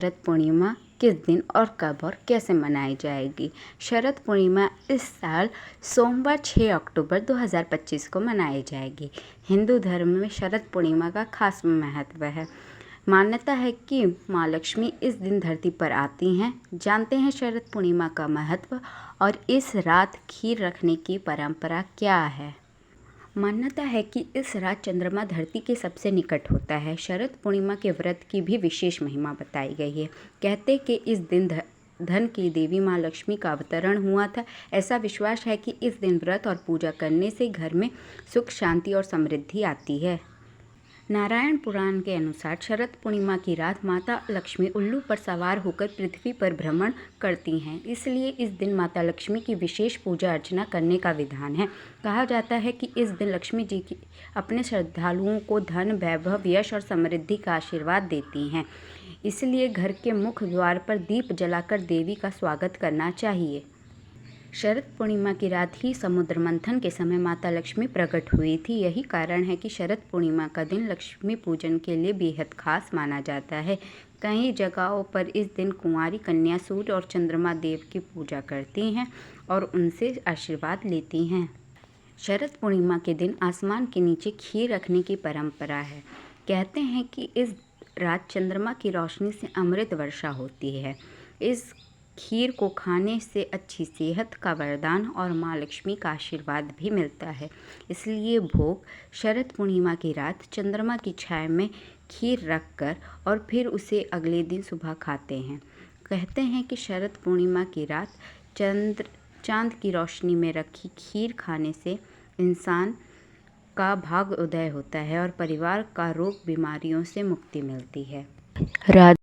शरद पूर्णिमा किस दिन और कब और कैसे मनाई जाएगी? शरद पूर्णिमा इस साल सोमवार 6 अक्टूबर 2025 को मनाई जाएगी। हिंदू धर्म में शरद पूर्णिमा का खास महत्व है। मान्यता है कि माँ लक्ष्मी इस दिन धरती पर आती हैं। जानते हैं शरद पूर्णिमा का महत्व और इस रात खीर रखने की परंपरा क्या है। मान्यता है कि इस रात चंद्रमा धरती के सबसे निकट होता है। शरद पूर्णिमा के व्रत की भी विशेष महिमा बताई गई है। कहते कि इस दिन धन की देवी माँ लक्ष्मी का अवतरण हुआ था। ऐसा विश्वास है कि इस दिन व्रत और पूजा करने से घर में सुख, शांति और समृद्धि आती है। नारायण पुराण के अनुसार शरद पूर्णिमा की रात माता लक्ष्मी उल्लू पर सवार होकर पृथ्वी पर भ्रमण करती हैं। इसलिए इस दिन माता लक्ष्मी की विशेष पूजा अर्चना करने का विधान है। कहा जाता है कि इस दिन लक्ष्मी जी की अपने श्रद्धालुओं को धन, वैभव, यश और समृद्धि का आशीर्वाद देती हैं। इसलिए घर के मुख्य द्वार पर दीप जलाकर देवी का स्वागत करना चाहिए। शरद पूर्णिमा की रात ही समुद्र मंथन के समय माता लक्ष्मी प्रकट हुई थी। यही कारण है कि शरद पूर्णिमा का दिन लक्ष्मी पूजन के लिए बेहद खास माना जाता है। कई जगहों पर इस दिन कुंवारी कन्या सूर्य और चंद्रमा देव की पूजा करती हैं और उनसे आशीर्वाद लेती हैं। शरद पूर्णिमा के दिन आसमान के नीचे खीर रखने की परंपरा है। कहते हैं कि इस रात चंद्रमा की रोशनी से अमृत वर्षा होती है। इस खीर को खाने से अच्छी सेहत का वरदान और माँ लक्ष्मी का आशीर्वाद भी मिलता है। इसलिए भोग शरद पूर्णिमा की रात चंद्रमा की छाया में खीर रखकर और फिर उसे अगले दिन सुबह खाते हैं। कहते हैं कि शरद पूर्णिमा की रात चांद की रोशनी में रखी खीर खाने से इंसान का भाग्य उदय होता है और परिवार का रोग बीमारियों से मुक्ति मिलती है।